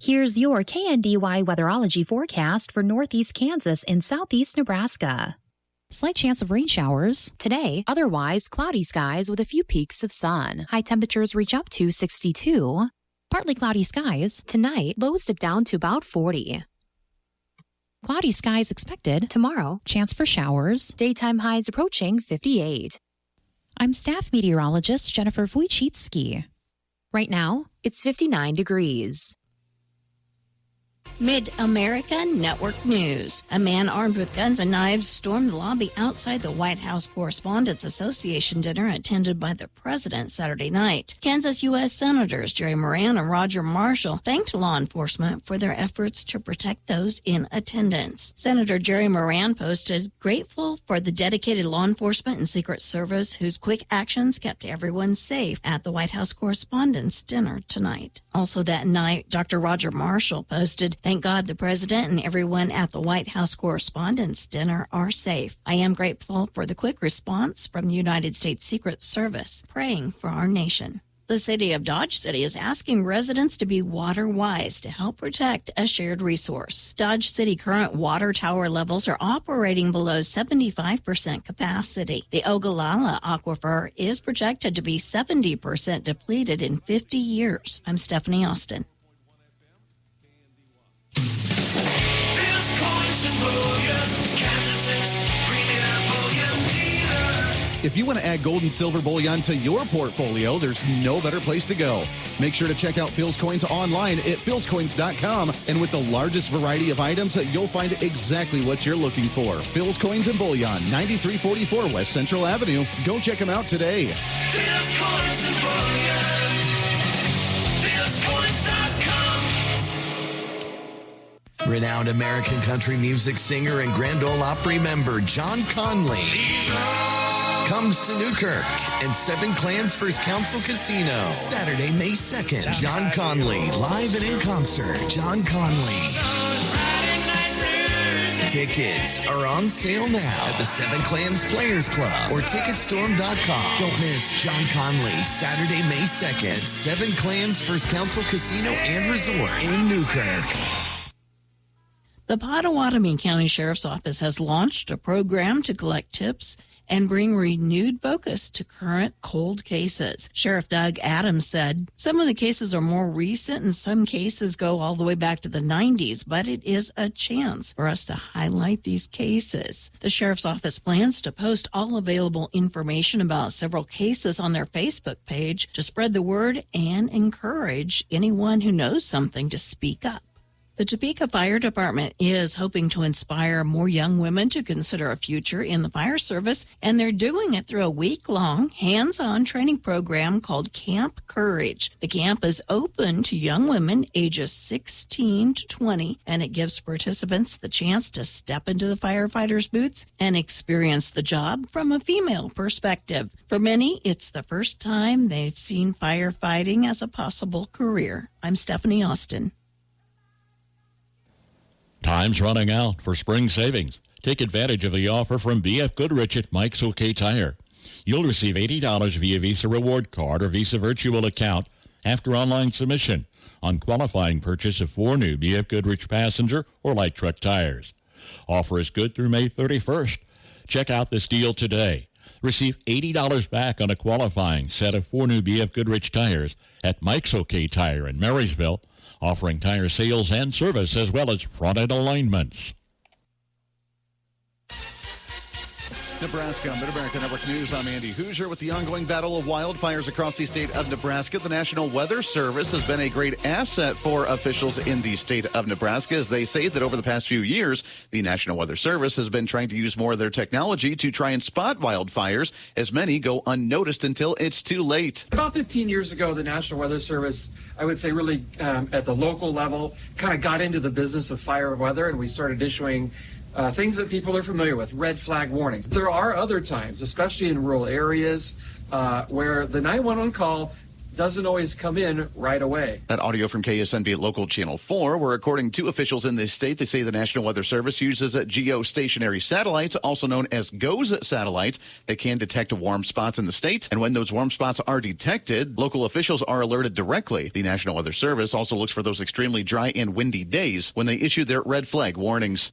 Here's your KNDY weatherology forecast for northeast Kansas and southeast Nebraska. Slight chance of rain showers. Today, otherwise cloudy skies with a few peaks of sun. High temperatures reach up to 62. Partly cloudy skies. Tonight, lows dip down to about 40. Cloudy skies expected. Tomorrow, chance for showers. Daytime highs approaching 58. I'm staff meteorologist Jennifer Wojcicki. Right now, it's 59 degrees. Mid-America Network News. A man armed with guns and knives stormed the lobby outside the White House Correspondents Association dinner attended by the president Saturday night. Kansas U.S. Senators Jerry Moran and Roger Marshall thanked law enforcement for their efforts to protect those in attendance. Senator Jerry Moran posted, "Grateful for the dedicated law enforcement and Secret Service whose quick actions kept everyone safe at the White House Correspondents' dinner tonight." Also that night, Dr. Roger Marshall posted, "Thank God the President and everyone at the White House Correspondents' Dinner are safe. I am grateful for the quick response from the United States Secret Service, praying for our nation." The city of Dodge City is asking residents to be water wise to help protect a shared resource. Dodge City current water tower levels are operating below 75% capacity. The Ogallala Aquifer is projected to be 70% depleted in 50 years. I'm Stephanie Austin. If you want to add gold and silver bullion to your portfolio, there's no better place to go. Make sure to check out Phil's Coins online at philscoins.com. And with the largest variety of items, you'll find exactly what you're looking for. Phil's Coins and Bullion, 9344 West Central Avenue. Go check them out today. Phil's Coins and Bullion. philscoins.com. Renowned American country music singer and Grand Ole Opry member John Conley comes to Newkirk and Seven Clans First Council Casino Saturday, May 2nd. John Conley, live and in concert. John Conley. Tickets are on sale now at the Seven Clans Players Club or Ticketstorm.com. Don't miss John Conley, Saturday, May 2nd. Seven Clans First Council Casino and Resort in Newkirk. The Pottawatomie County Sheriff's Office has launched a program to collect tips and bring renewed focus to current cold cases. Sheriff Doug Adams said, "Some of the cases are more recent and some cases go all the way back to the 90s, but it is a chance for us to highlight these cases." The Sheriff's Office plans to post all available information about several cases on their Facebook page to spread the word and encourage anyone who knows something to speak up. The Topeka Fire Department is hoping to inspire more young women to consider a future in the fire service, and they're doing it through a week-long hands-on training program called Camp Courage. The camp is open to young women ages 16 to 20, and it gives participants the chance to step into the firefighter's boots and experience the job from a female perspective. For many, it's the first time they've seen firefighting as a possible career. I'm Stephanie Austin. Time's running out for spring savings. Take advantage of the offer from B.F. Goodrich at Mike's OK Tire. You'll receive $80 via Visa Reward Card or Visa Virtual Account after online submission on qualifying purchase of 4 new B.F. Goodrich passenger or light truck tires. Offer is good through May 31st. Check out this deal today. Receive $80 back on a qualifying set of 4 new B.F. Goodrich tires at Mike's OK Tire in Marysville, offering tire sales and service as well as front-end alignments. Nebraska, Mid-America Network News. I'm Andy Hoosier. With the ongoing battle of wildfires across the state of Nebraska, the National Weather Service has been a great asset for officials in the state of Nebraska, as they say that over the past few years, the National Weather Service has been trying to use more of their technology to try and spot wildfires, as many go unnoticed until it's too late. About 15 years ago, the National Weather Service, I would say really at the local level, kind of got into the business of fire weather, and we started issuing things that people are familiar with, red flag warnings. There are other times, especially in rural areas, where the 911 call, doesn't always come in right away. That audio from KSNB Local Channel 4, where according to officials in this state, they say the National Weather Service uses geostationary satellites, also known as GOES satellites, that can detect warm spots in the state. And when those warm spots are detected, local officials are alerted directly. The National Weather Service also looks for those extremely dry and windy days when they issue their red flag warnings.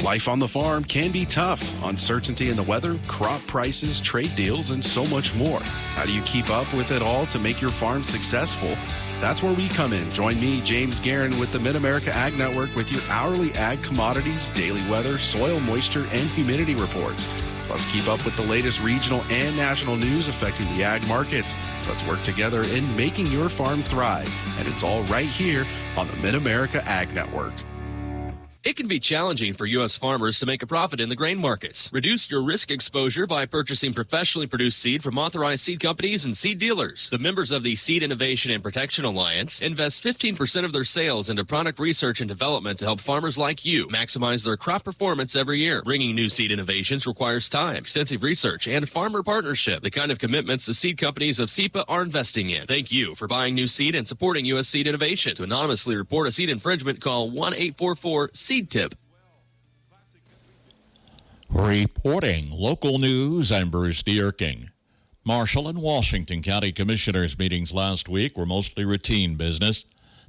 Life on the farm can be tough. Uncertainty in the weather, crop prices, trade deals, and so much more. How do you keep up with it all to make your farm successful? That's where we come in. Join me, James Guerin, with the Mid-America Ag Network with your hourly ag commodities, daily weather, soil moisture, and humidity reports. Plus, keep up with the latest regional and national news affecting the ag markets. Let's work together in making your farm thrive. And it's all right here on the Mid-America Ag Network. It can be challenging for U.S. farmers to make a profit in the grain markets. Reduce your risk exposure by purchasing professionally produced seed from authorized seed companies and seed dealers. The members of the Seed Innovation and Protection Alliance invest 15% of their sales into product research and development to help farmers like you maximize their crop performance every year. Bringing new seed innovations requires time, extensive research, and farmer partnership, the kind of commitments the seed companies of SEPA are investing in. Thank you for buying new seed and supporting U.S. seed innovation. To anonymously report a seed infringement, call 1-844-SEED tip. Reporting local news, I'm Bruce Dierking. Marshall and Washington County Commissioners meetings last week were mostly routine business.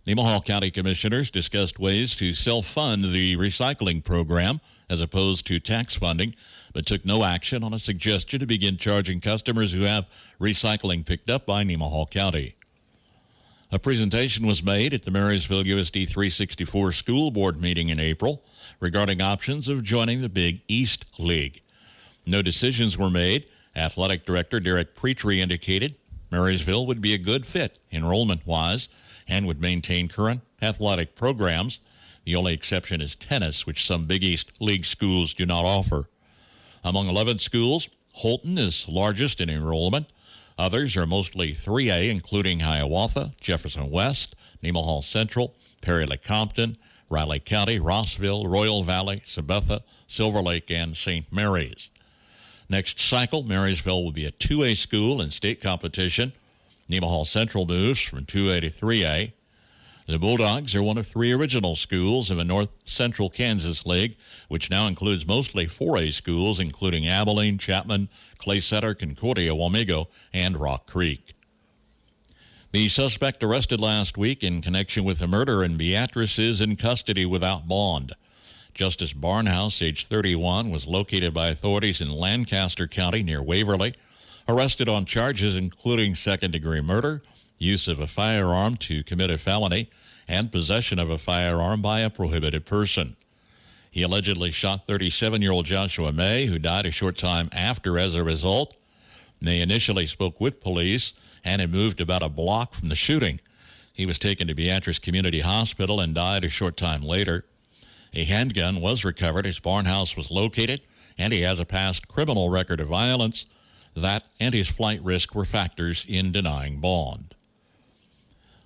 Nemaha County Commissioners discussed ways to self-fund the recycling program as opposed to tax funding, but took no action on a suggestion to begin charging customers who have recycling picked up by Nemaha County. A presentation was made at the Marysville USD 364 School Board meeting in April regarding options of joining the Big East League. No decisions were made. Athletic Director Derek Preetry indicated Marysville would be a good fit enrollment-wise and would maintain current athletic programs. The only exception is tennis, which some Big East League schools do not offer. Among 11 schools, Holton is largest in enrollment. Others are mostly 3A, including Hiawatha, Jefferson West, Nemaha Central, Perry-Lecompton, Riley County, Rossville, Royal Valley, Sabetha, Silver Lake, and St. Mary's. Next cycle, Marysville will be a 2A school in state competition. Nemaha Central moves from 2A to 3A. The Bulldogs are one of 3 original schools in the North Central Kansas League, which now includes mostly 4A schools, including Abilene, Chapman, Clay Center, Concordia, Wamego, and Rock Creek. The suspect arrested last week in connection with a murder in Beatrice is in custody without bond. Justice Barnhouse, age 31, was located by authorities in Lancaster County near Waverly, arrested on charges including second-degree murder, use of a firearm to commit a felony, and possession of a firearm by a prohibited person. He allegedly shot 37-year-old Joshua May, who died a short time after as a result. May initially spoke with police and had moved about a block from the shooting. He was taken to Beatrice Community Hospital and died a short time later. A handgun was recovered as Barnhouse was located, and he has a past criminal record of violence. That and his flight risk were factors in denying bond.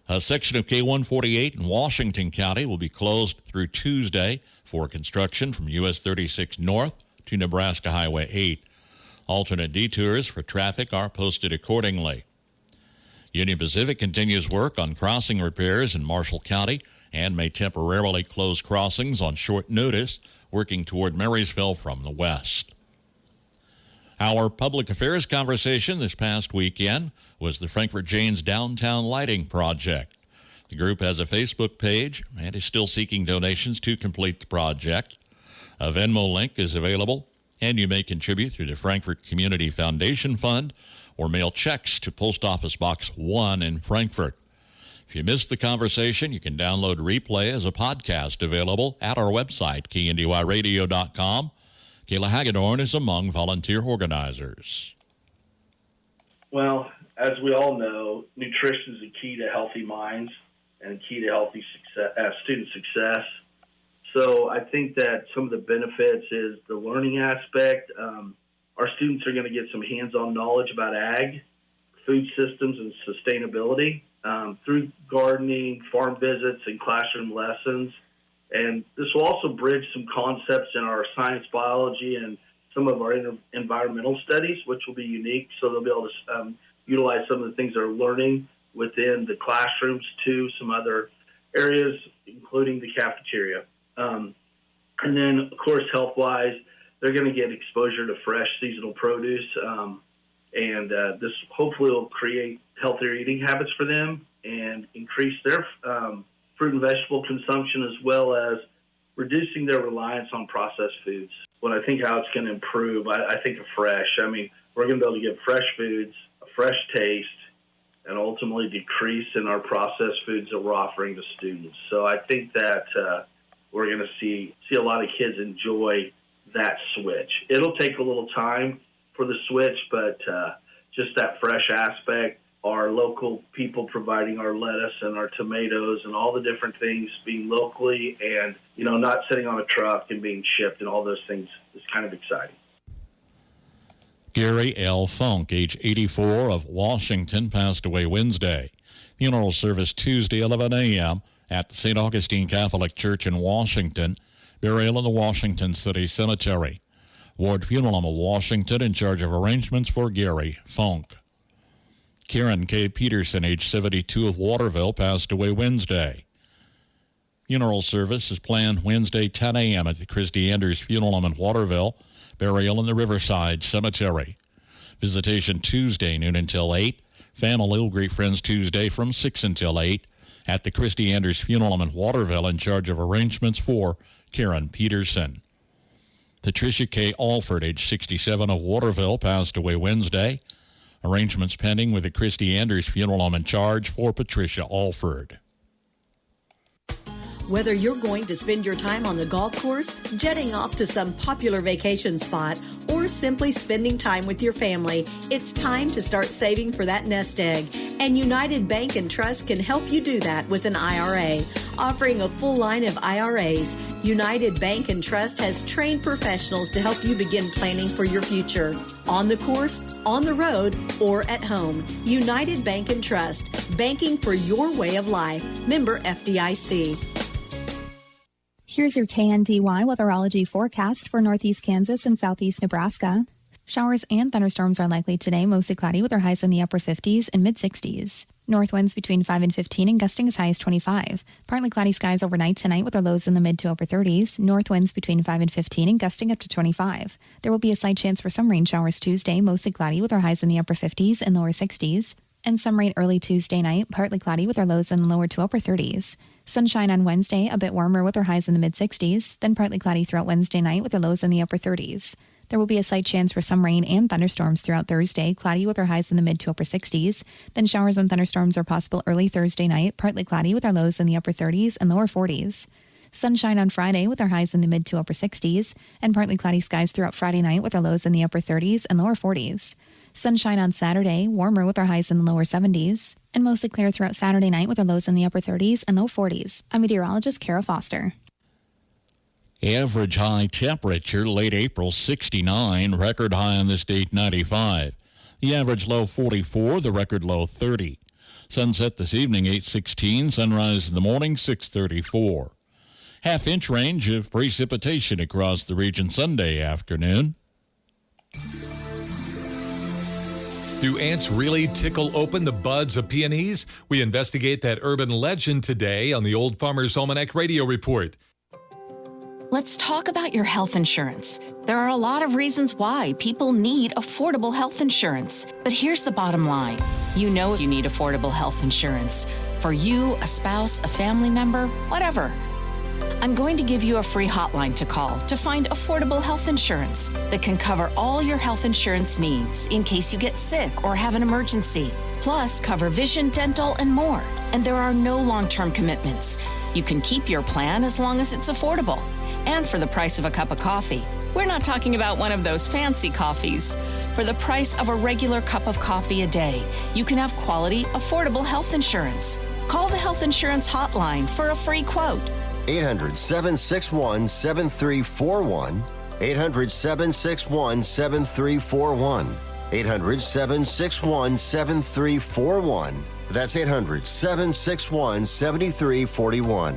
A section of K-148 in Washington County will be closed through Tuesday for construction from US 36 north to Nebraska Highway 8. Alternate detours for traffic are posted accordingly. Union Pacific continues work on crossing repairs in Marshall County and may temporarily close crossings on short notice, working toward Marysville from the west. Our public affairs conversation this past weekend was the Frankfurt Janes Downtown Lighting Project. The group has a Facebook page and is still seeking donations to complete the project. A Venmo link is available, and you may contribute through the Frankfurt Community Foundation Fund or mail checks to Post Office Box 1 in Frankfurt. If you missed the conversation, you can download replay as a podcast available at our website, KNDYradio.com. Kayla Hagedorn is among volunteer organizers. Well, as we all know, nutrition is a key to healthy minds and a key to healthy student success. So I think that some of the benefits is the learning aspect. Our students are going to get some hands-on knowledge about ag, food systems, and sustainability through gardening, farm visits, and classroom lessons. And this will also bridge some concepts in our science, biology, and some of our environmental studies, which will be unique. So they'll be able to utilize some of the things they're learning within the classrooms to some other areas, including the cafeteria. And then, of course, health-wise, they're going to get exposure to fresh seasonal produce. And this hopefully will create healthier eating habits for them and increase their fruit and vegetable consumption, as well as reducing their reliance on processed foods. When I think how it's going to improve, I think of fresh. I mean, we're going to be able to get fresh foods, a fresh taste, and ultimately decrease in our processed foods that we're offering to students. So I think that we're going to see a lot of kids enjoy that switch. It'll take a little time for the switch, but just that fresh aspect, our local people providing our lettuce and our tomatoes and all the different things being locally and, not sitting on a truck and being shipped and all those things is kind of exciting. Gary L. Funk, age 84, of Washington, passed away Wednesday. Funeral service Tuesday, 11 a.m. at the St. Augustine Catholic Church in Washington. Burial in the Washington City Cemetery. Ward Funeral Home of Washington in charge of arrangements for Gary Funk. Karen K. Peterson, age 72, of Waterville, passed away Wednesday. Funeral service is planned Wednesday, 10 a.m. at the Christy Anders Funeral Home in Waterville. Burial in the Riverside Cemetery. Visitation Tuesday, noon until 8. Family will greet friends Tuesday from 6 until 8 at the Christy Anders Funeral Home in Waterville in charge of arrangements for Karen Peterson. Patricia K. Alford, age 67, of Waterville, passed away Wednesday. Arrangements pending with the Christy Anders Funeral Home in charge for Patricia Alford. Whether you're going to spend your time on the golf course, jetting off to some popular vacation spot, or simply spending time with your family, it's time to start saving for that nest egg. And United Bank and Trust can help you do that with an IRA. Offering a full line of IRAs, United Bank and Trust has trained professionals to help you begin planning for your future. On the course, on the road, or at home. United Bank and Trust. Banking for your way of life. Member FDIC. Here's your KNDY weatherology forecast for northeast Kansas and southeast Nebraska. Showers and thunderstorms are likely today, mostly cloudy with our highs in the upper 50s and mid-60s. North winds between 5 and 15 and gusting as high as 25. Partly cloudy skies overnight tonight with our lows in the mid to upper 30s. North winds between 5 and 15 and gusting up to 25. There will be a slight chance for some rain showers Tuesday, mostly cloudy with our highs in the upper 50s and lower 60s. And some rain early Tuesday night, partly cloudy with our lows in the lower to upper 30s. Sunshine on Wednesday, a bit warmer with our highs in the mid-60s, then partly cloudy throughout Wednesday night with our lows in the upper 30s. There will be a slight chance for some rain and thunderstorms throughout Thursday, cloudy with our highs in the mid to upper 60s. Then showers and thunderstorms are possible early Thursday night, partly cloudy with our lows in the upper 30s and lower 40s. Sunshine on Friday with our highs in the mid to upper 60s, and partly cloudy skies throughout Friday night with our lows in the upper 30s and lower 40s. Sunshine on Saturday, warmer with our highs in the lower 70s, and mostly clear throughout Saturday night with our lows in the upper 30s and low 40s. I'm meteorologist Kara Foster. Average high temperature late April 69, record high on this date 95. The average low 44, the record low 30. Sunset this evening 8:16, sunrise in the morning 6:34. Half-inch range of precipitation across the region Sunday afternoon. Do ants really tickle open the buds of peonies? We investigate that urban legend today on the Old Farmer's Almanac Radio Report. Let's talk about your health insurance. There are a lot of reasons why people need affordable health insurance. But here's the bottom line. You know you need affordable health insurance. For you, a spouse, a family member, whatever. I'm going to give you a free hotline to call to find affordable health insurance that can cover all your health insurance needs in case you get sick or have an emergency. Plus, cover vision, dental, and more. And there are no long-term commitments. You can keep your plan as long as it's affordable. And for the price of a cup of coffee. We're not talking about one of those fancy coffees. For the price of a regular cup of coffee a day, you can have quality, affordable health insurance. Call the Health Insurance Hotline for a free quote. 800-761-7341. 800-761-7341. 800-761-7341. That's 800-761-7341.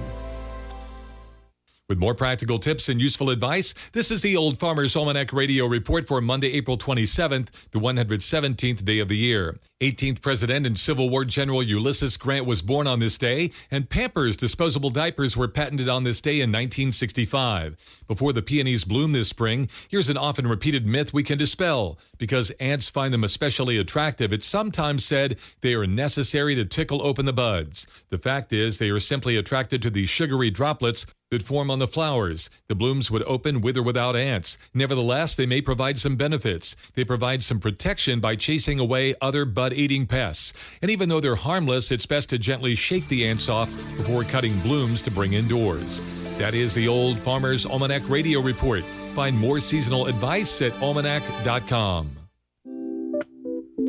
With more practical tips and useful advice, this is the Old Farmer's Almanac Radio Report for Monday, April 27th, the 117th day of the year. 18th President and Civil War General Ulysses Grant was born on this day, and Pampers disposable diapers were patented on this day in 1965. Before the peonies bloom this spring, here's an often repeated myth we can dispel. Because ants find them especially attractive, it's sometimes said they are necessary to tickle open the buds. The fact is, they are simply attracted to the sugary droplets that form on the flowers. The blooms would open with or without ants. Nevertheless, they may provide some benefits. They provide some protection by chasing away other bud-eating pests. And even though they're harmless, it's best to gently shake the ants off before cutting blooms to bring indoors. That is the Old Farmer's Almanac Radio Report. Find more seasonal advice at almanac.com.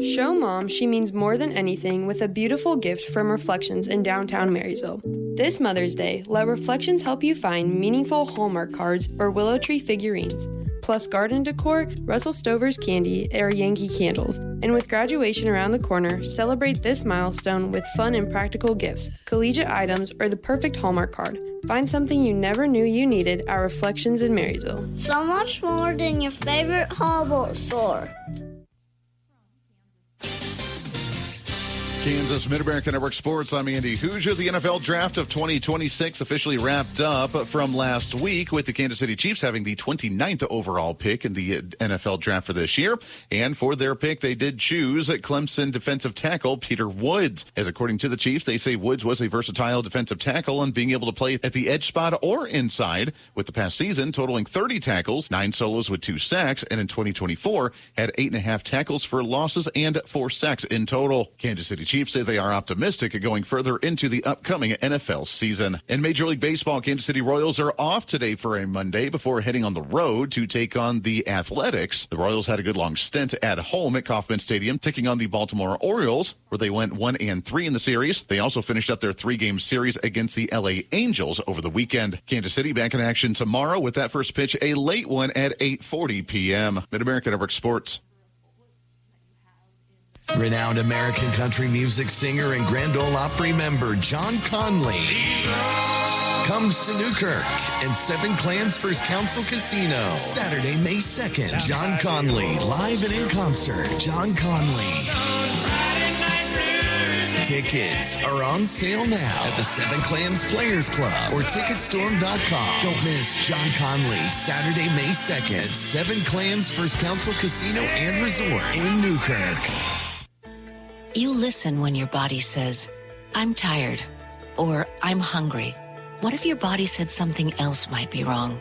Show Mom she means more than anything with a beautiful gift from Reflections in downtown Marysville. This Mother's Day, let Reflections help you find meaningful Hallmark cards or willow tree figurines, plus garden decor, Russell Stover's candy, or Yankee candles. And with graduation around the corner, celebrate this milestone with fun and practical gifts, collegiate items, or the perfect Hallmark card. Find something you never knew you needed at Reflections in Marysville. So much more than your favorite Hallmark store. Kansas Mid-America Network Sports. I'm Andy Hoosier. The NFL Draft of 2026 officially wrapped up from last week with the Kansas City Chiefs having the 29th overall pick in the NFL Draft for this year. And for their pick, they did choose Clemson defensive tackle Peter Woods. As according to the Chiefs, they say Woods was a versatile defensive tackle and being able to play at the edge spot or inside, with the past season totaling 30 tackles, 9 solos with 2 sacks, and in 2024 had 8.5 tackles for losses and 4 sacks in total. Kansas City Chiefs say they are optimistic of going further into the upcoming NFL season. In Major League Baseball, Kansas City Royals are off today for a Monday before heading on the road to take on the Athletics. The Royals had a good long stint at home at Kauffman Stadium, taking on the Baltimore Orioles, where they went 1-3 in the series. They also finished up their 3-game series against the LA Angels over the weekend. Kansas City back in action tomorrow with that first pitch, a late one at 8:40 p.m. Mid-America Network Sports. Renowned American country music singer and Grand Ole Opry member John Conley comes to Newkirk and Seven Clans First Council Casino Saturday, May 2nd. John Conley, live and in concert. John Conley. Tickets are on sale now at the Seven Clans Players Club or Ticketstorm.com. Don't miss John Conley, Saturday, May 2nd. Seven Clans First Council Casino and Resort in Newkirk. You listen when your body says, I'm tired, or I'm hungry. What if your body said something else might be wrong?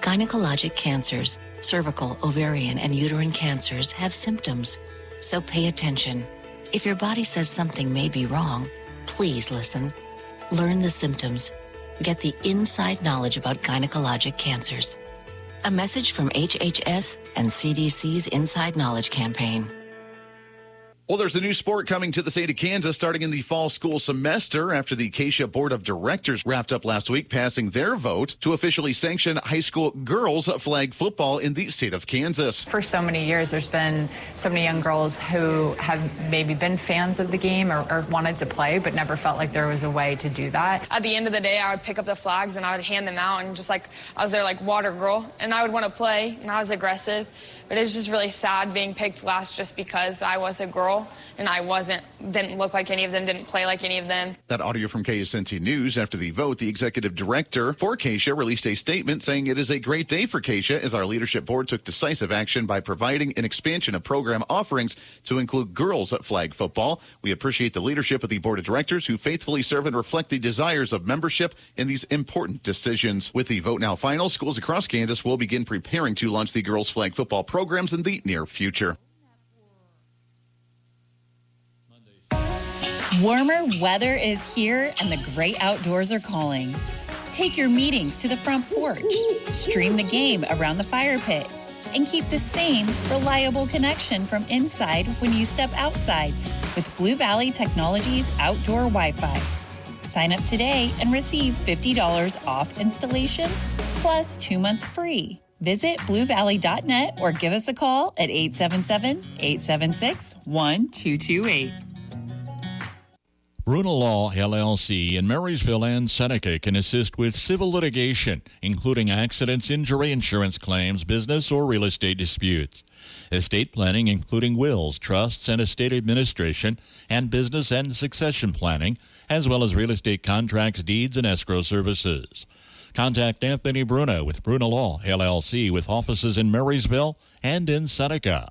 Gynecologic cancers, cervical, ovarian, and uterine cancers have symptoms, so pay attention. If your body says something may be wrong, please listen. Learn the symptoms. Get the inside knowledge about gynecologic cancers. A message from HHS and CDC's Inside Knowledge campaign. Well, there's a new sport coming to the state of Kansas starting in the fall school semester after the Acacia Board of Directors wrapped up last week, passing their vote to officially sanction high school girls flag football in the state of Kansas. For so many years, there's been so many young girls who have maybe been fans of the game or wanted to play, but never felt like there was a way to do that. At the end of the day, I would pick up the flags and I would hand them out, and just like I was their like water girl, and I would want to play, and I was aggressive. But it was just really sad being picked last just because I was a girl and I didn't look like any of them, didn't play like any of them. That audio from KSNT News. After the vote, the executive director for Acacia released a statement saying it is a great day for Acacia as our leadership board took decisive action by providing an expansion of program offerings to include girls at flag football. We appreciate the leadership of the board of directors who faithfully serve and reflect the desires of membership in these important decisions. With the vote now final, schools across Kansas will begin preparing to launch the girls flag football programs in the near future. Warmer weather is here and the great outdoors are calling. Take your meetings to the front porch, stream the game around the fire pit, and keep the same reliable connection from inside when you step outside with Blue Valley Technologies Outdoor Wi-Fi. Sign up today and receive $50 off installation plus 2 months free. Visit bluevalley.net or give us a call at 877-876-1228. Bruna Law, LLC in Marysville and Seneca can assist with civil litigation, including accidents, injury insurance claims, business or real estate disputes, estate planning, including wills, trusts, and estate administration, and business and succession planning, as well as real estate contracts, deeds, and escrow services. Contact Anthony Bruna with Bruna Law, LLC, with offices in Marysville and in Seneca.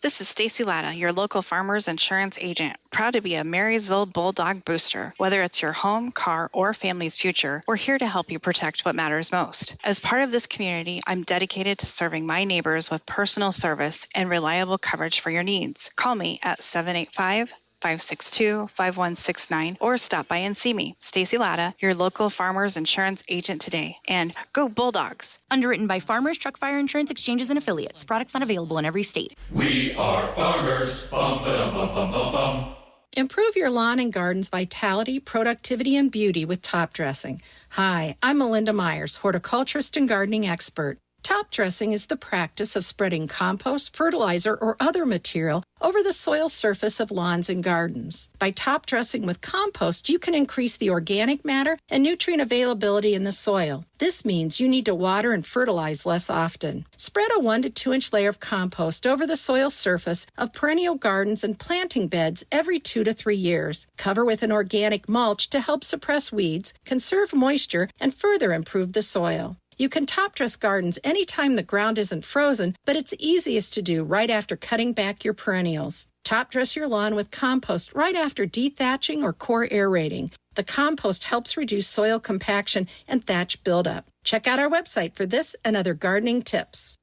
This is Stacy Latta, your local farmers insurance agent, proud to be a Marysville Bulldog booster. Whether it's your home, car, or family's future, we're here to help you protect what matters most. As part of this community, I'm dedicated to serving my neighbors with personal service and reliable coverage for your needs. Call me at 785-562-5169 or stop by and see me. Stacy Latta, your local farmers insurance agent today. And go Bulldogs. Underwritten by Farmers Truck Fire Insurance Exchanges and Affiliates. Products not available in every state. We are farmers. Bum, ba-dum, bum, bum, bum, bum. Improve your lawn and garden's vitality, productivity, and beauty with top dressing. Hi, I'm Melinda Myers, horticulturist and gardening expert. Top dressing is the practice of spreading compost, fertilizer, or other material over the soil surface of lawns and gardens. By top dressing with compost, you can increase the organic matter and nutrient availability in the soil. This means you need to water and fertilize less often. Spread a 1 to 2 inch layer of compost over the soil surface of perennial gardens and planting beds every 2 to 3 years. Cover with an organic mulch to help suppress weeds, conserve moisture, and further improve the soil. You can top dress gardens anytime the ground isn't frozen, but it's easiest to do right after cutting back your perennials. Top dress your lawn with compost right after dethatching or core aerating. The compost helps reduce soil compaction and thatch buildup. Check out our website for this and other gardening tips.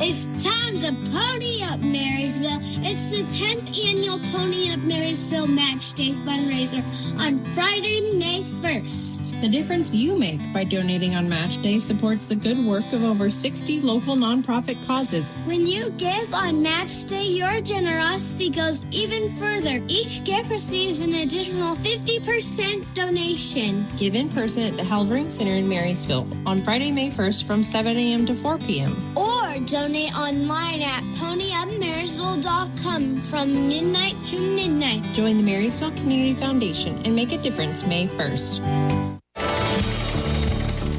It's time to pony up, Marysville. It's the 10th annual Pony Up Marysville Match Day fundraiser on Friday, May 1st. The difference you make by donating on Match Day supports the good work of over 60 local nonprofit causes. When you give on Match Day, your generosity goes even further. Each gift receives an additional 50% donation. Give in person at the Halvering Center in Marysville on Friday, May 1st from 7 a.m. to 4 p.m. Or donate online at ponyupmarysville.com from midnight to midnight. Join the Marysville Community Foundation and make a difference May 1st.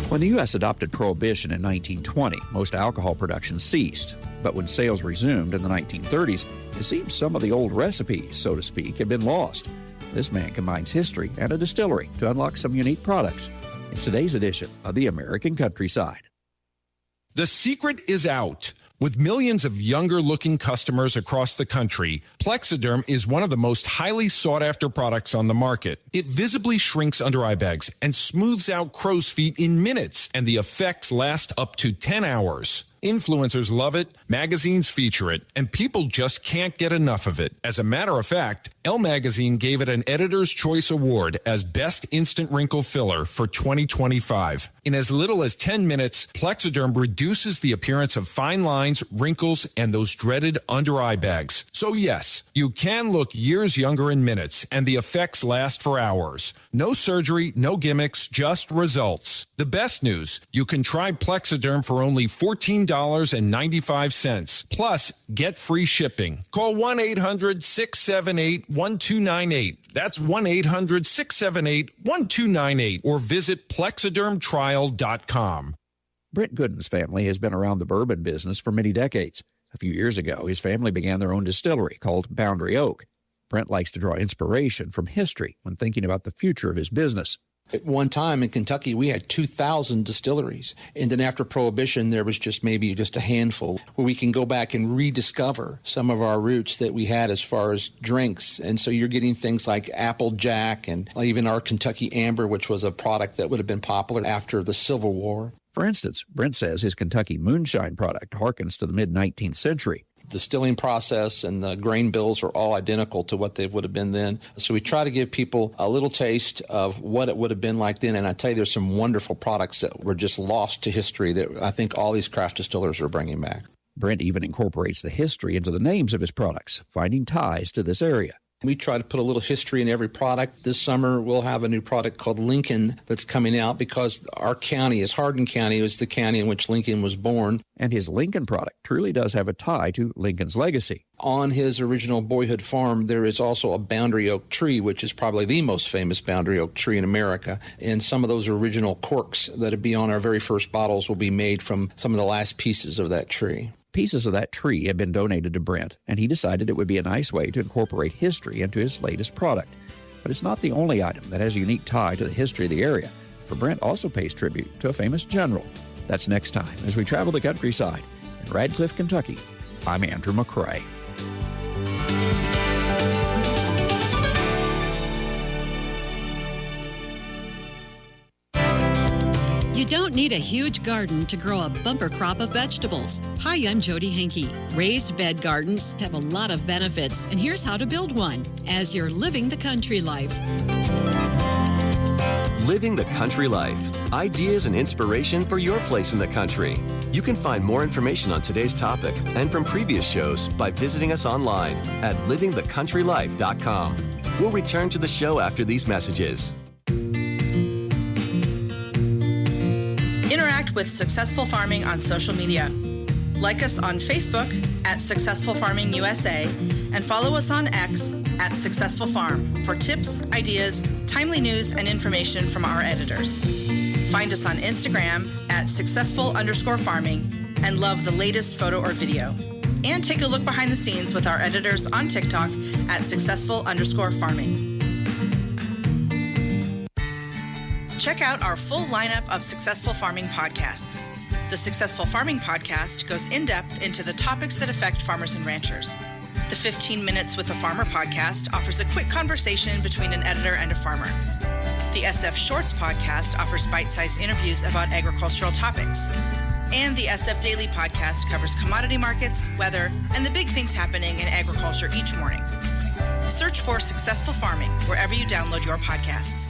When the U.S. adopted Prohibition in 1920, most alcohol production ceased. But when sales resumed in the 1930s, it seems some of the old recipes, so to speak, had been lost. This man combines history and a distillery to unlock some unique products. It's today's edition of the American Countryside. The secret is out. With millions of younger-looking customers across the country, Plexiderm is one of the most highly sought-after products on the market. It visibly shrinks under eye bags and smooths out crow's feet in minutes, and the effects last up to 10 hours. Influencers love it, magazines feature it, and people just can't get enough of it. As a matter of fact, Elle Magazine gave it an Editor's Choice Award as Best Instant Wrinkle Filler for 2025. In as little as 10 minutes, Plexiderm reduces the appearance of fine lines, wrinkles, and those dreaded under-eye bags. So yes, you can look years younger in minutes, and the effects last for hours. No surgery, no gimmicks, just results. The best news, you can try Plexiderm for only $14.95. Plus, get free shipping. Call 1-800-678-1298. That's 1-800-678-1298. Or visit plexidermtrial.com. Brent Gooden's family has been around the bourbon business for many decades. A few years ago, his family began their own distillery called Boundary Oak. Brent likes to draw inspiration from history when thinking about the future of his business. At one time in Kentucky, we had 2,000 distilleries. And then after Prohibition, there was just a handful where we can go back and rediscover some of our roots that we had as far as drinks. And so you're getting things like Applejack and even our Kentucky Amber, which was a product that would have been popular after the Civil War. For instance, Brent says his Kentucky Moonshine product harkens to the mid-19th century. The distilling process and the grain bills are all identical to what they would have been then. So we try to give people a little taste of what it would have been like then. And I tell you, there's some wonderful products that were just lost to history that I think all these craft distillers are bringing back. Brent even incorporates the history into the names of his products, finding ties to this area. We try to put a little history in every product. This summer, we'll have a new product called Lincoln that's coming out because our county is Hardin County. It was the county in which Lincoln was born. And his Lincoln product truly does have a tie to Lincoln's legacy. On his original boyhood farm, there is also a boundary oak tree, which is probably the most famous boundary oak tree in America. And some of those original corks that would be on our very first bottles will be made from some of the last pieces of that tree. Pieces of that tree had been donated to Brent, and he decided it would be a nice way to incorporate history into his latest product. But it's not the only item that has a unique tie to the history of the area, for Brent also pays tribute to a famous general. That's next time as we travel the countryside. In Radcliffe, Kentucky, I'm Andrew McCrae. You don't need a huge garden to grow a bumper crop of vegetables. Hi, I'm Jody Henke. Raised bed gardens have a lot of benefits, and here's how to build one as you're living the country life. Living the country life. Ideas and inspiration for your place in the country. You can find more information on today's topic and from previous shows by visiting us online at livingthecountrylife.com. We'll return to the show after these messages. Interact with Successful Farming on social media. Like us on Facebook at Successful Farming USA and follow us on X at Successful Farm for tips, ideas, timely news, and information from our editors. Find us on Instagram at successful_farming and love the latest photo or video. And take a look behind the scenes with our editors on TikTok at successful_farming. Check out our full lineup of Successful Farming podcasts. The Successful Farming podcast goes in-depth into the topics that affect farmers and ranchers. The 15 Minutes with a Farmer podcast offers a quick conversation between an editor and a farmer. The SF Shorts podcast offers bite-sized interviews about agricultural topics. And the SF Daily podcast covers commodity markets, weather, and the big things happening in agriculture each morning. Search for Successful Farming wherever you download your podcasts.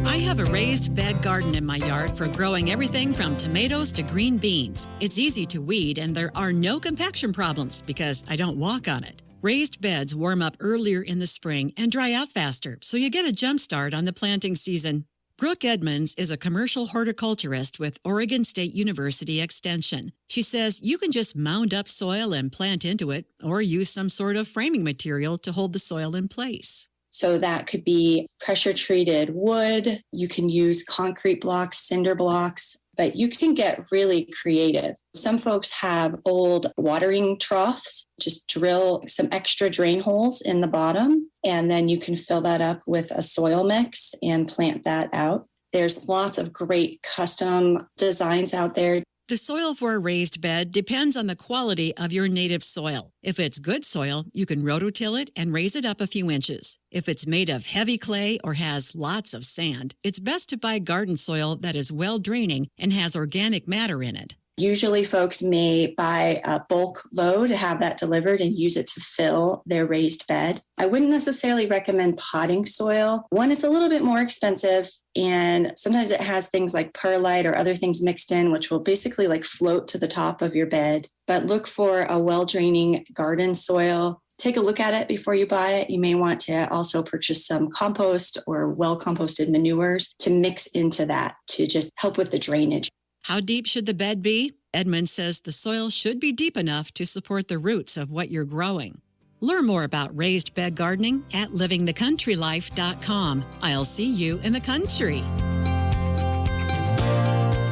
I have a raised bed garden in my yard for growing everything from tomatoes to green beans. It's easy to weed and there are no compaction problems because I don't walk on it. Raised beds warm up earlier in the spring and dry out faster, so you get a jump start on the planting season. Brooke Edmonds is a commercial horticulturist with Oregon State University Extension. She says you can just mound up soil and plant into it or use some sort of framing material to hold the soil in place. So that could be pressure-treated wood. You can use concrete blocks, cinder blocks, but you can get really creative. Some folks have old watering troughs. Just drill some extra drain holes in the bottom, and then you can fill that up with a soil mix and plant that out. There's lots of great custom designs out there. The soil for a raised bed depends on the quality of your native soil. If it's good soil, you can rototill it and raise it up a few inches. If it's made of heavy clay or has lots of sand, it's best to buy garden soil that is well draining and has organic matter in it. Usually folks may buy a bulk load, have that delivered and use it to fill their raised bed. I wouldn't necessarily recommend potting soil. One, it's a little bit more expensive, and sometimes it has things like perlite or other things mixed in, which will basically like float to the top of your bed. But look for a well-draining garden soil. Take a look at it before you buy it. You may want to also purchase some compost or well-composted manures to mix into that to just help with the drainage. How deep should the bed be? Edmund says the soil should be deep enough to support the roots of what you're growing. Learn more about raised bed gardening at livingthecountrylife.com. I'll see you in the country.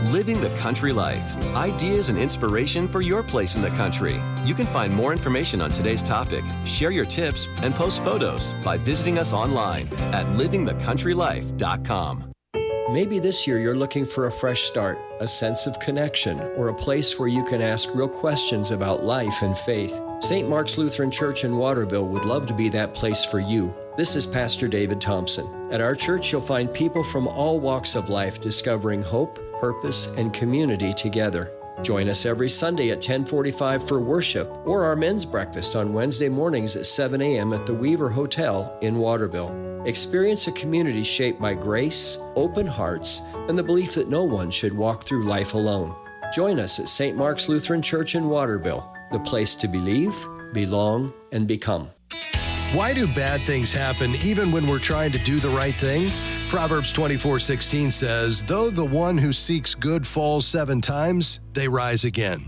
Living the country life. Ideas and inspiration for your place in the country. You can find more information on today's topic, share your tips, and post photos by visiting us online at livingthecountrylife.com. Maybe this year you're looking for a fresh start, a sense of connection, or a place where you can ask real questions about life and faith. St. Mark's Lutheran Church in Waterville would love to be that place for you. This is Pastor David Thompson. At our church, you'll find people from all walks of life discovering hope, purpose, and community together. Join us every Sunday at 10:45 for worship or our men's breakfast on Wednesday mornings at 7 a.m. at the Weaver Hotel in Waterville. Experience a community shaped by grace, open hearts, and the belief that no one should walk through life alone. Join us at St. Mark's Lutheran Church in Waterville, the place to believe, belong, and become. Why do bad things happen even when we're trying to do the right thing? Proverbs 24:16 says, "Though the one who seeks good falls 7 times, they rise again."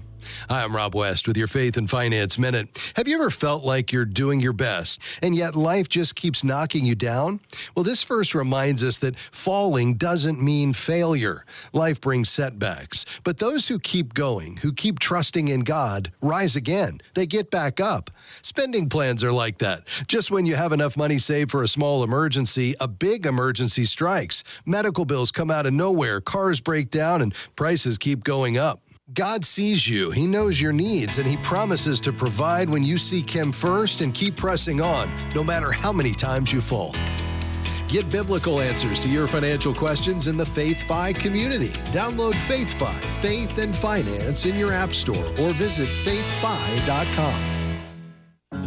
Hi, I'm Rob West with your Faith and Finance Minute. Have you ever felt like you're doing your best, and yet life just keeps knocking you down? Well, this verse reminds us that falling doesn't mean failure. Life brings setbacks, but those who keep going, who keep trusting in God, rise again. They get back up. Spending plans are like that. Just when you have enough money saved for a small emergency, a big emergency strikes. Medical bills come out of nowhere, cars break down, and prices keep going up. God sees you, He knows your needs, and He promises to provide when you seek Him first and keep pressing on, no matter how many times you fall. Get biblical answers to your financial questions in the Faith Fi community. Download Faith Fi, Faith and Finance in your app store or visit faithfi.com.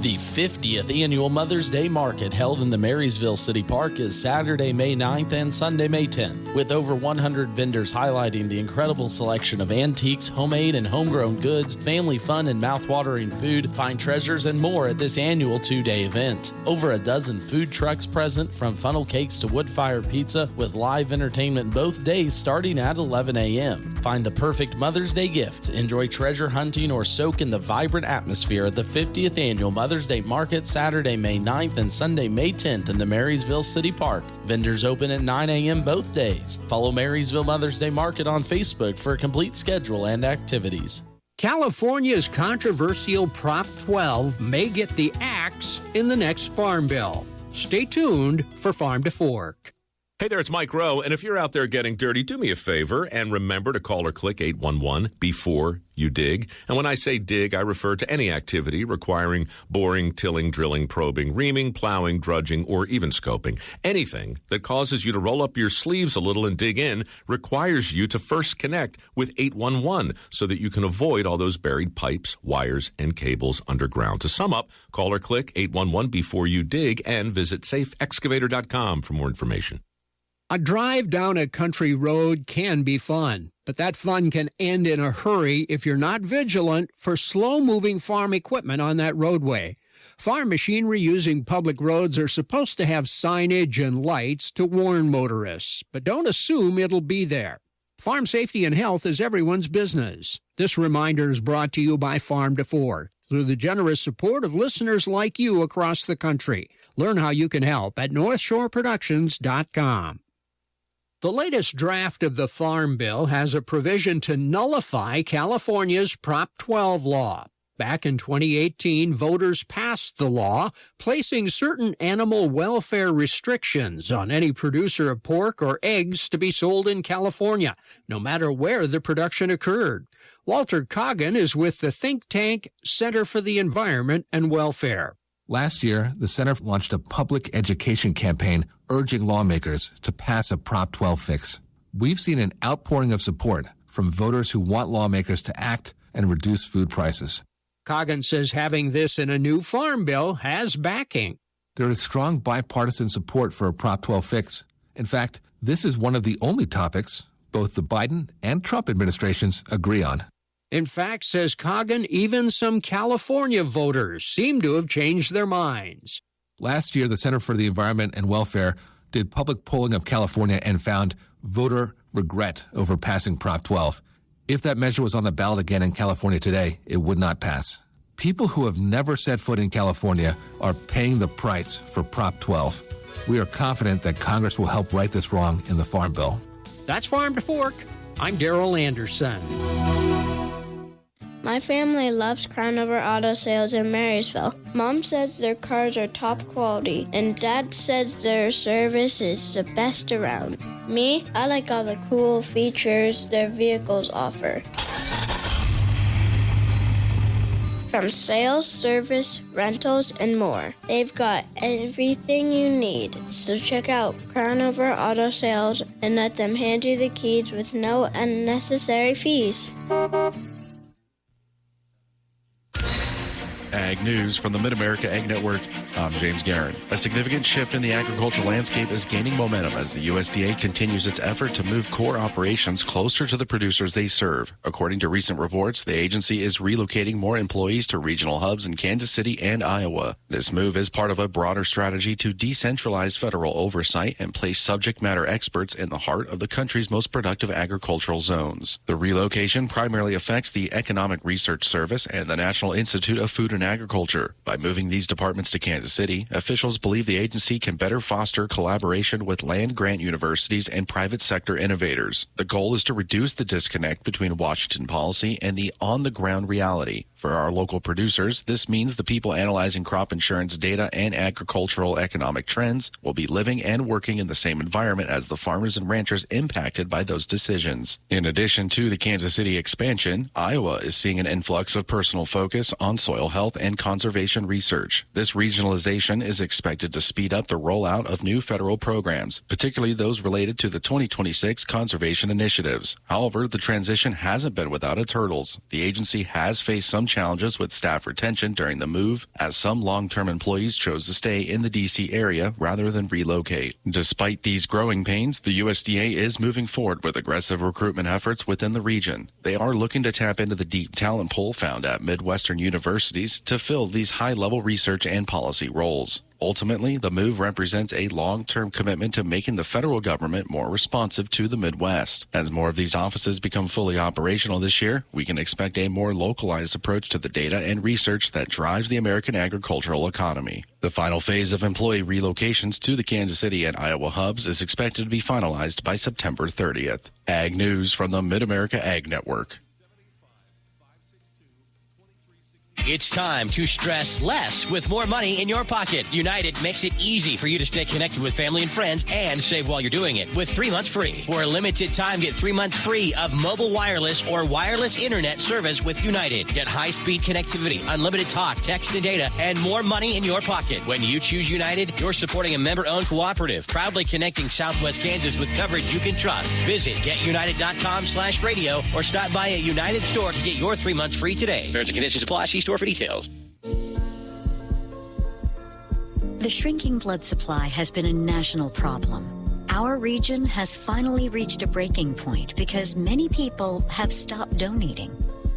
The 50th Annual Mother's Day Market held in the Marysville City Park is Saturday, May 9th and Sunday, May 10th, with over 100 vendors highlighting the incredible selection of antiques, homemade and homegrown goods, family fun and mouthwatering food, fine treasures, and more at this annual 2-day event. Over a dozen food trucks present, from funnel cakes to wood-fire pizza, with live entertainment both days starting at 11 a.m. Find the perfect Mother's Day gift, enjoy treasure hunting, or soak in the vibrant atmosphere at the 50th Annual Mother's Day Market Saturday, May 9th and Sunday, May 10th in the Marysville City Park. Vendors open at 9 a.m. both days. Follow Marysville Mother's Day Market on Facebook for a complete schedule and activities. California's controversial Prop 12 may get the axe in the next Farm Bill. Stay tuned for Farm to Fork. Hey there, it's Mike Rowe, and if you're out there getting dirty, do me a favor and remember to call or click 811 before you dig. And when I say dig, I refer to any activity requiring boring, tilling, drilling, probing, reaming, plowing, drudging, or even scoping. Anything that causes you to roll up your sleeves a little and dig in requires you to first connect with 811 so that you can avoid all those buried pipes, wires, and cables underground. To sum up, call or click 811 before you dig and visit safeexcavator.com for more information. A drive down a country road can be fun, but that fun can end in a hurry if you're not vigilant for slow-moving farm equipment on that roadway. Farm machinery using public roads are supposed to have signage and lights to warn motorists, but don't assume it'll be there. Farm safety and health is everyone's business. This reminder is brought to you by Farm to Fork through the generous support of listeners like you across the country. Learn how you can help at NorthshoreProductions.com. The latest draft of the Farm Bill has a provision to nullify California's Prop 12 law. Back in 2018, voters passed the law, placing certain animal welfare restrictions on any producer of pork or eggs to be sold in California, no matter where the production occurred. Walter Coggin is with the think tank Center for the Environment and Welfare. Last year, the center launched a public education campaign urging lawmakers to pass a Prop 12 fix. We've seen an outpouring of support from voters who want lawmakers to act and reduce food prices. Coggin says having this in a new farm bill has backing. There is strong bipartisan support for a Prop 12 fix. In fact, this is one of the only topics both the Biden and Trump administrations agree on. In fact, says Coggin, even some California voters seem to have changed their minds. Last year, the Center for the Environment and Welfare did public polling of California and found voter regret over passing Prop 12. If that measure was on the ballot again in California today, it would not pass. People who have never set foot in California are paying the price for Prop 12. We are confident that Congress will help right this wrong in the Farm Bill. That's Farm to Fork. I'm Daryl Anderson. My family loves Crown Over Auto Sales in Marysville. Mom says their cars are top quality, and Dad says their service is the best around. Me, I like all the cool features their vehicles offer. From sales, service, rentals, and more. They've got everything you need. So check out Crown Over Auto Sales and let them hand you the keys with no unnecessary fees. Ag News from the Mid-America Ag Network. I'm James Guerin. A significant shift in the agricultural landscape is gaining momentum as the USDA continues its effort to move core operations closer to the producers they serve. According to recent reports, the agency is relocating more employees to regional hubs in Kansas City and Iowa. This move is part of a broader strategy to decentralize federal oversight and place subject matter experts in the heart of the country's most productive agricultural zones. The relocation primarily affects the Economic Research Service and the National Institute of Food and Agriculture. By moving these departments to Kansas City, officials believe the agency can better foster collaboration with land-grant universities and private sector innovators. The goal is to reduce the disconnect between Washington policy and the on-the-ground reality. For our local producers, this means the people analyzing crop insurance data and agricultural economic trends will be living and working in the same environment as the farmers and ranchers impacted by those decisions. In addition to the Kansas City expansion, Iowa is seeing an influx of personal focus on soil health and conservation research. This regionalization is expected to speed up the rollout of new federal programs, particularly those related to the 2026 conservation initiatives. However, the transition hasn't been without its hurdles. The agency has faced some challenges with staff retention during the move, as some long-term employees chose to stay in the D.C. area rather than relocate. Despite these growing pains, the USDA is moving forward with aggressive recruitment efforts within the region. They are looking to tap into the deep talent pool found at Midwestern universities to fill these high-level research and policy roles. Ultimately, the move represents a long-term commitment to making the federal government more responsive to the Midwest. As more of these offices become fully operational this year, we can expect a more localized approach to the data and research that drives the American agricultural economy. The final phase of employee relocations to the Kansas City and Iowa hubs is expected to be finalized by September 30th. Ag News from the Mid-America Ag Network. It's time to stress less with more money in your pocket. United makes it easy for you to stay connected with family and friends and save while you're doing it with 3 months free. For a limited time, get 3 months free of mobile wireless or wireless internet service with United. Get high-speed connectivity, unlimited talk, text, and data, and more money in your pocket. When you choose United, you're supporting a member-owned cooperative, proudly connecting Southwest Kansas with coverage you can trust. Visit getunited.com/radio or stop by a United store to get your 3 months free today. Terms and conditions apply. See store for details. The shrinking blood supply has been a national problem. Our region has finally reached a breaking point because many people have stopped donating.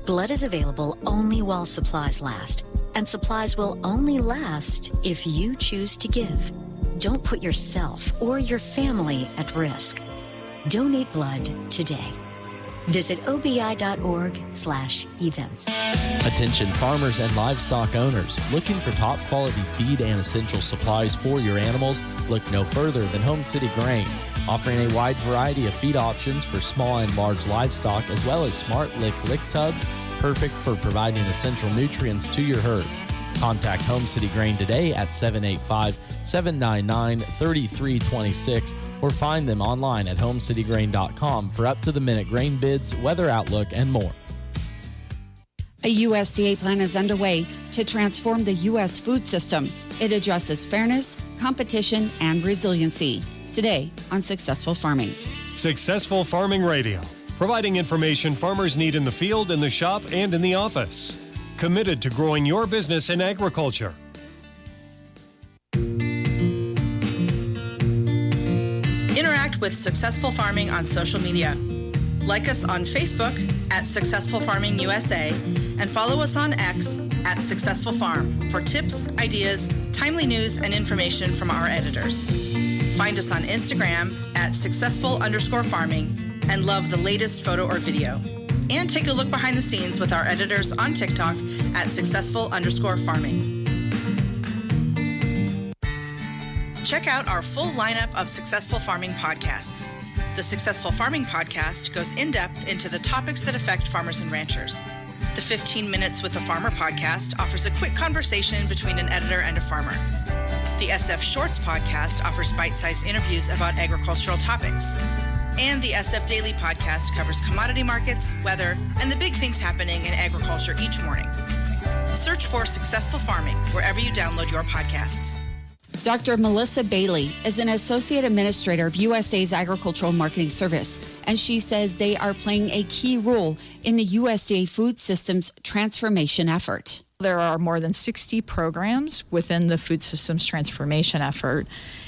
Blood is available only while supplies last, and supplies will only last if you choose to give. Don't put yourself or your family at risk. Donate blood today. Visit obi.org/events. Attention farmers and livestock owners looking for top quality feed and essential supplies for your animals. Look no further than Home City Grain, offering a wide variety of feed options for small and large livestock, as well as smart lick tubs, perfect for providing essential nutrients to your herd. Contact Home City Grain today at 785-799-3326 or find them online at homecitygrain.com for up-to-the-minute grain bids, weather outlook, and more. A USDA plan is underway to transform the U.S. food system. It addresses fairness, competition, and resiliency. Today on Successful Farming. Successful Farming Radio, providing information farmers need in the field, in the shop, and in the office. Committed to growing your business in agriculture. Interact with Successful Farming on social media. Like us on Facebook at Successful Farming USA and follow us on X at Successful Farm for tips, ideas, timely news, and information from our editors. Find us on Instagram at successful_farming and love the latest photo or video. And take a look behind the scenes with our editors on TikTok at successful_farming. Check out our full lineup of Successful Farming podcasts. The Successful Farming podcast goes in-depth into the topics that affect farmers and ranchers. The 15 Minutes with a Farmer podcast offers a quick conversation between an editor and a farmer. The SF Shorts podcast offers bite-sized interviews about agricultural topics. And the SF Daily podcast covers commodity markets, weather, and the big things happening in agriculture each morning. Search for Successful Farming wherever you download your podcasts. Dr. Melissa Bailey is an Associate Administrator of USDA's Agricultural Marketing Service, and she says they are playing a key role in the USDA food system's transformation effort. There are more than 60 programs within the food systems transformation effort,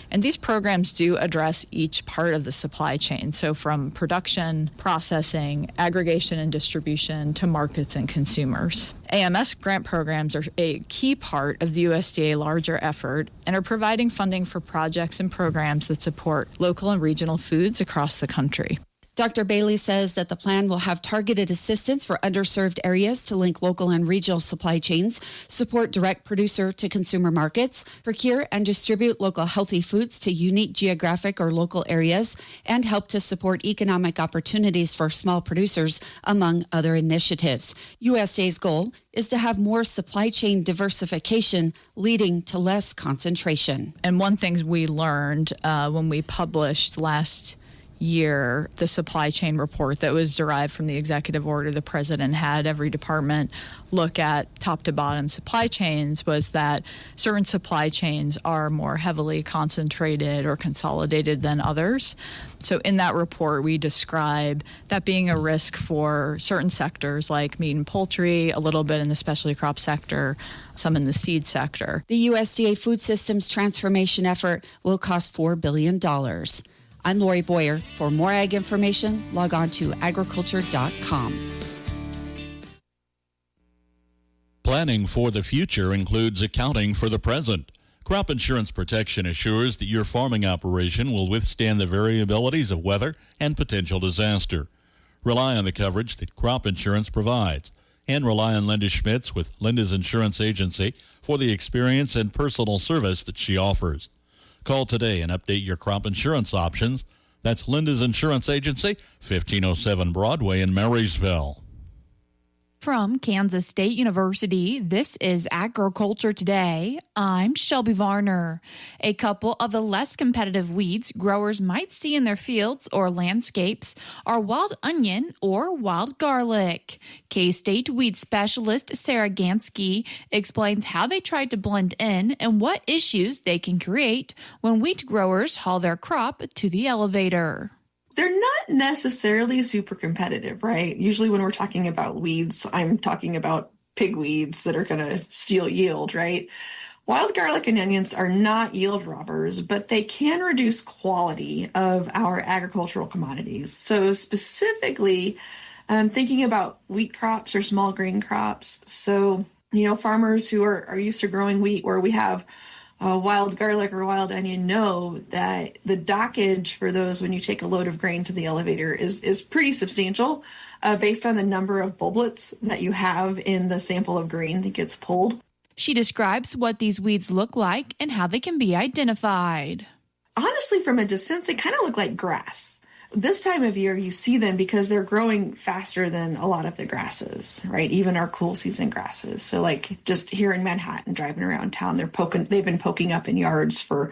and these programs do address each part of the supply chain. So from production, processing, aggregation and distribution to markets and consumers. AMS grant programs are a key part of the USDA larger effort and are providing funding for projects and programs that support local and regional foods across the country. Dr. Bailey says that the plan will have targeted assistance for underserved areas to link local and regional supply chains, support direct producer to consumer markets, procure and distribute local healthy foods to unique geographic or local areas, and help to support economic opportunities for small producers, among other initiatives. USDA's goal is to have more supply chain diversification, leading to less concentration. And one thing we learned when we published last year the supply chain report that was derived from the executive order the president had every department look at top to bottom supply chains was that certain supply chains are more heavily concentrated or consolidated than others. So in that report, we describe that being a risk for certain sectors like meat and poultry, a little bit in the specialty crop sector, some in the seed sector. The USDA food systems transformation effort will cost $4 billion. I'm Lori Boyer. For more ag information, log on to agriculture.com. Planning for the future includes accounting for the present. Crop insurance protection assures that your farming operation will withstand the variabilities of weather and potential disaster. Rely on the coverage that crop insurance provides, and rely on Linda Schmitz with Linda's Insurance Agency for the experience and personal service that she offers. Call today and update your crop insurance options. That's Linda's Insurance Agency, 1507 Broadway in Marysville. From Kansas State University, this is Agriculture Today. I'm Shelby Varner. A couple of the less competitive weeds growers might see in their fields or landscapes are wild onion or wild garlic. K-State weed specialist Sarah Gansky explains how they tried to blend in and what issues they can create when wheat growers haul their crop to the elevator. They're not necessarily super competitive, right? Usually when we're talking about weeds, I'm talking about pig weeds that are going to steal yield, right? Wild garlic and onions are not yield robbers, but they can reduce quality of our agricultural commodities. So specifically, thinking about wheat crops or small grain crops. So, farmers who are used to growing wheat where we have wild garlic or wild onion know that the dockage for those when you take a load of grain to the elevator is pretty substantial based on the number of bulblets that you have in the sample of grain that gets pulled. She describes what these weeds look like and how they can be identified. Honestly, from a distance, they kind of look like grass. This time of year, you see them because they're growing faster than a lot of the grasses, right? Even our cool season grasses. So like just here in Manhattan, driving around town, they've been poking up in yards for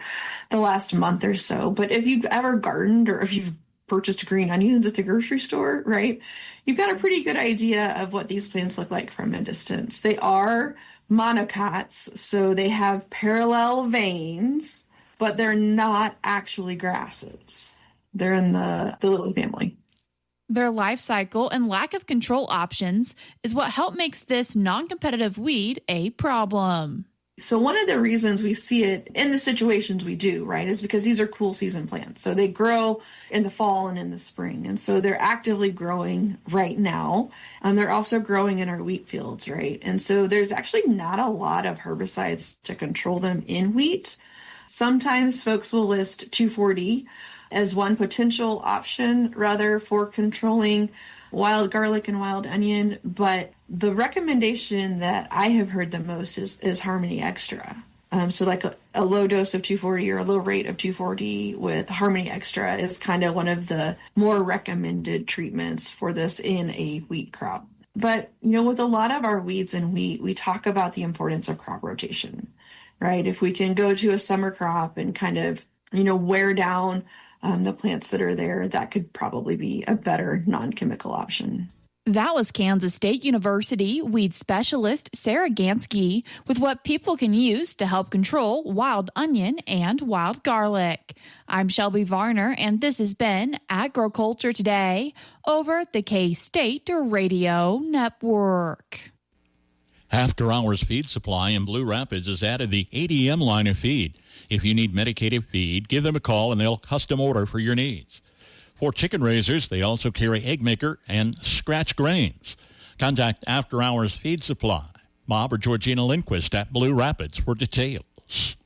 the last month or so. But if you've ever gardened or if you've purchased green onions at the grocery store, right, you've got a pretty good idea of what these plants look like from a distance. They are monocots, so they have parallel veins, but they're not actually grasses. They're in the lily family. Their life cycle and lack of control options is what help makes this non-competitive weed a problem. So one of the reasons we see it in the situations we do, right, is because these are cool season plants. So they grow in the fall and in the spring. And so they're actively growing right now. They're also growing in our wheat fields, right? And so there's actually not a lot of herbicides to control them in wheat. Sometimes folks will list 2,4-D as one potential option rather for controlling wild garlic and wild onion. But the recommendation that I have heard the most is Harmony Extra. So like a low dose of 2,4-D or a low rate of 2,4-D with Harmony Extra is kind of one of the more recommended treatments for this in a wheat crop. But, with a lot of our weeds in wheat, we talk about the importance of crop rotation, right? If we can go to a summer crop and kind of, wear down the plants that are there, that could probably be a better non-chemical option. That was Kansas State University weed specialist Sarah Gansky with what people can use to help control wild onion and wild garlic. I'm Shelby Varner, and this has been Agriculture Today over the K-State Radio Network. After Hours Feed Supply in Blue Rapids has added the ADM line of feed. If you need medicated feed, give them a call and they'll custom order for your needs. For chicken raisers, they also carry Egg Maker and Scratch Grains. Contact After Hours Feed Supply. Bob or Georgina Lindquist at Blue Rapids for details.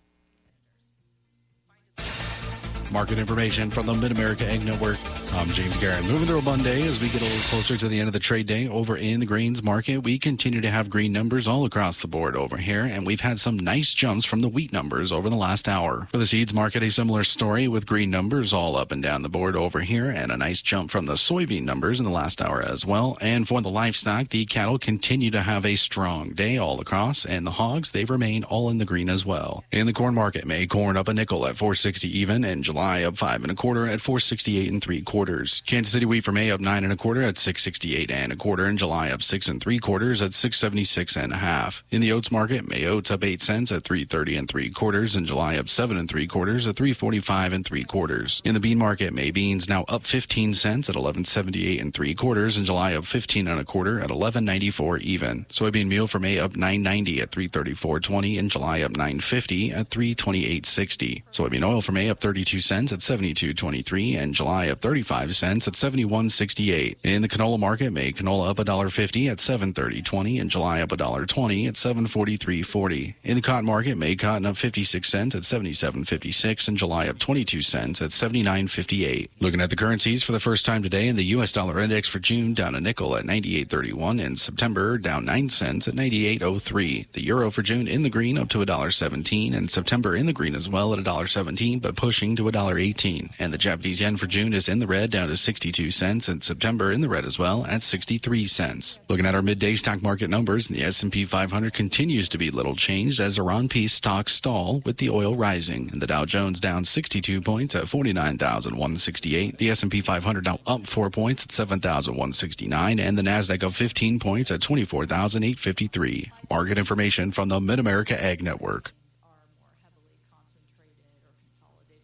Market information from the Mid-America Ag Network. I'm James Garrett. Moving through Monday as we get a little closer to the end of the trade day over in the grains market. We continue to have green numbers all across the board over here, and we've had some nice jumps from the wheat numbers over the last hour. For the seeds market, a similar story with green numbers all up and down the board over here, and a nice jump from the soybean numbers in the last hour as well. And for the livestock, the cattle continue to have a strong day all across, and the hogs, they remain all in the green as well. In the corn market, May corn up a nickel at $4.60 even, and July up 5 1/4 at $4.68 3/4. Kansas City wheat for May up 9 1/4 at $6.68 1/4, and July up 6 3/4 at $6.76 1/2. In the oats market, May oats up 8 cents at $3.30 3/4, and July up 7 3/4 at $3.45 3/4. In the bean market, May beans now up 15 cents at $11.78 3/4, and July up 15 1/4 at $11.94 even. Soybean meal for May up 9.90 at $3.34.20, and July up 9.50 at $3.28.60. Soybean oil for May up 32 cents at $72.23, and July up 35 cents at $71.68. In the canola market, May canola up $1.50 at $7.30.20, and July up $1.20 at $7.43.40. In the cotton market, May cotton up 56 cents at $77.56, and July up 22 cents at $79.58. Looking at the currencies for the first time today, in the U.S. dollar index for June down a nickel at 98.31, and September down 9 cents at 98.03. The euro for June in the green up to $1.17, and September in the green as well at $1.17, but pushing to $1.18. And the Japanese yen for June is in the red down to 62 cents, and September in the red as well at 63 cents. Looking at our midday stock market numbers, the S&P 500 continues to be little changed as Iran peace stocks stall with the oil rising. And the Dow Jones down 62 points at 49,168. The S&P 500 now up 4 points at 7,169, and the Nasdaq up 15 points at 24,853. Market information from the Mid-America Ag Network.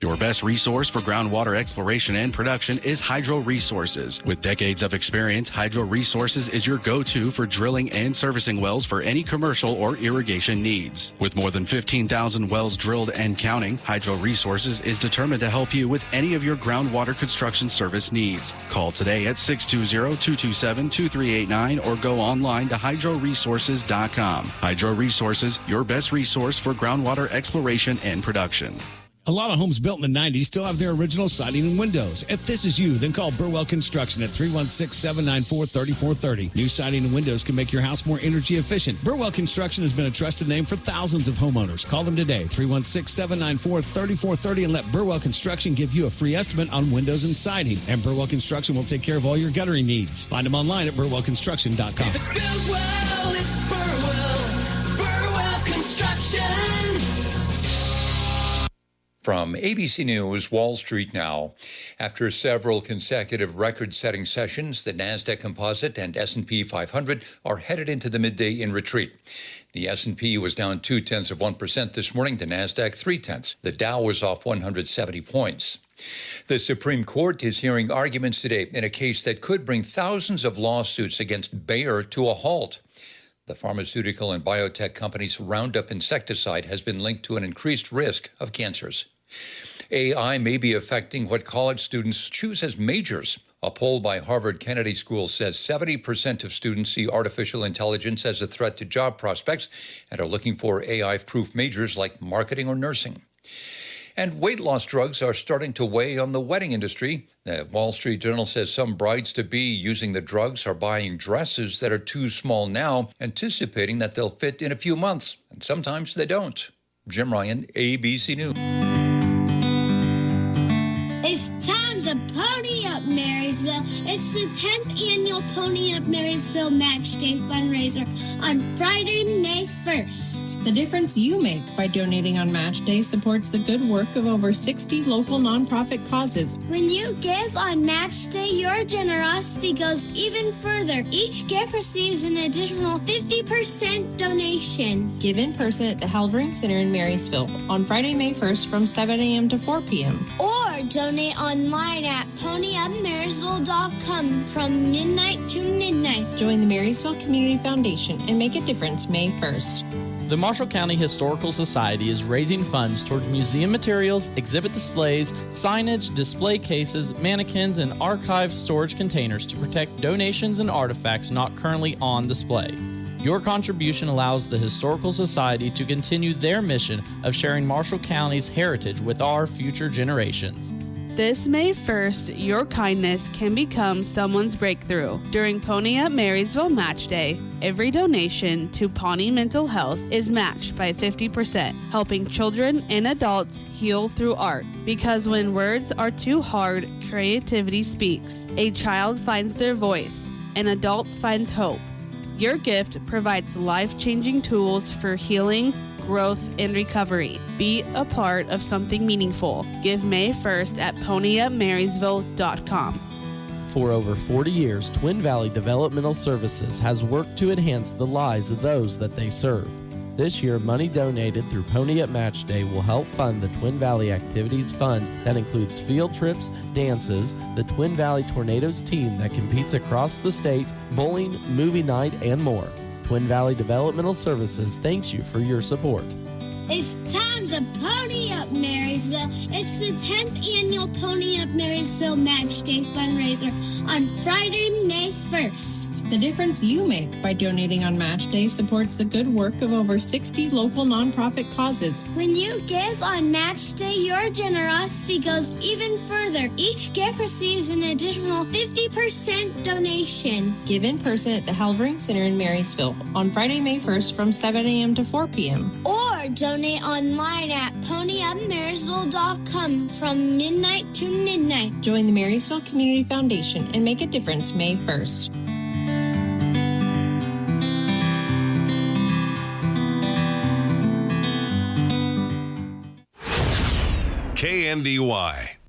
Your best resource for groundwater exploration and production is Hydro Resources. With decades of experience, Hydro Resources is your go-to for drilling and servicing wells for any commercial or irrigation needs. With more than 15,000 wells drilled and counting, Hydro Resources is determined to help you with any of your groundwater construction service needs. Call today at 620-227-2389 or go online to hydroresources.com. Hydro Resources, your best resource for groundwater exploration and production. A lot of homes built in the 90s still have their original siding and windows. If this is you, then call Burwell Construction at 316-794-3430. New siding and windows can make your house more energy efficient. Burwell Construction has been a trusted name for thousands of homeowners. Call them today, 316-794-3430, and let Burwell Construction give you a free estimate on windows and siding. And Burwell Construction will take care of all your guttering needs. Find them online at burwellconstruction.com. If it's Burwell, it's Burwell. Burwell Construction. From ABC News, Wall Street now. After several consecutive record-setting sessions, the NASDAQ Composite and S&P 500 are headed into the midday in retreat. The S&P was down 0.2% this morning, the NASDAQ 0.3. The Dow was off 170 points. The Supreme Court is hearing arguments today in a case that could bring thousands of lawsuits against Bayer to a halt. The pharmaceutical and biotech company's Roundup insecticide has been linked to an increased risk of cancers. AI may be affecting what college students choose as majors. A poll by Harvard Kennedy School says 70% of students see artificial intelligence as a threat to job prospects and are looking for AI-proof majors like marketing or nursing. And weight loss drugs are starting to weigh on the wedding industry. The Wall Street Journal says some brides-to-be using the drugs are buying dresses that are too small now, anticipating that they'll fit in a few months, and sometimes they don't. Jim Ryan, ABC News. It's time to pony up, Marysville. It's the 10th annual Pony Up Marysville Match Day fundraiser on Friday, May 1st. The difference you make by donating on Match Day supports the good work of over 60 local nonprofit causes. When you give on Match Day, your generosity goes even further. Each gift receives an additional 50% donation. Give in person at the Halvering Center in Marysville on Friday, May 1st from 7 a.m. to 4 p.m. Or donate online at ponyupmarysville.com from midnight to midnight. Join the Marysville Community Foundation and make a difference May 1st. The Marshall County Historical Society is raising funds toward museum materials, exhibit displays, signage, display cases, mannequins, and archive storage containers to protect donations and artifacts not currently on display. Your contribution allows the Historical Society to continue their mission of sharing Marshall County's heritage with our future generations. This May 1st, your kindness can become someone's breakthrough. During Pony Up Marysville Match Day, every donation to Pawnee Mental Health is matched by 50%, helping children and adults heal through art. Because when words are too hard, creativity speaks. A child finds their voice. An adult finds hope. Your gift provides life-changing tools for healing, growth, and recovery. Be a part of something meaningful. Give May 1st at ponyupmarysville.com. For over 40 years, Twin Valley Developmental Services has worked to enhance the lives of those that they serve. This year, money donated through Pony Up Match Day will help fund the Twin Valley Activities Fund that includes field trips, dances, the Twin Valley Tornadoes team that competes across the state, bowling, movie night, and more. Twin Valley Developmental Services thanks you for your support. It's time to pony up, Marysville. It's the 10th annual Pony Up Marysville Match Day fundraiser on Friday, May 1st. The difference you make by donating on Match Day supports the good work of over 60 local nonprofit causes. When you give on Match Day, your generosity goes even further. Each gift receives an additional 50% donation. Give in person at the Halvering Center in Marysville on Friday, May 1st from 7 a.m. to 4 p.m. Or donate online at ponyupmarysville.com from midnight to midnight. Join the Marysville Community Foundation and make a difference May 1st. KNDY.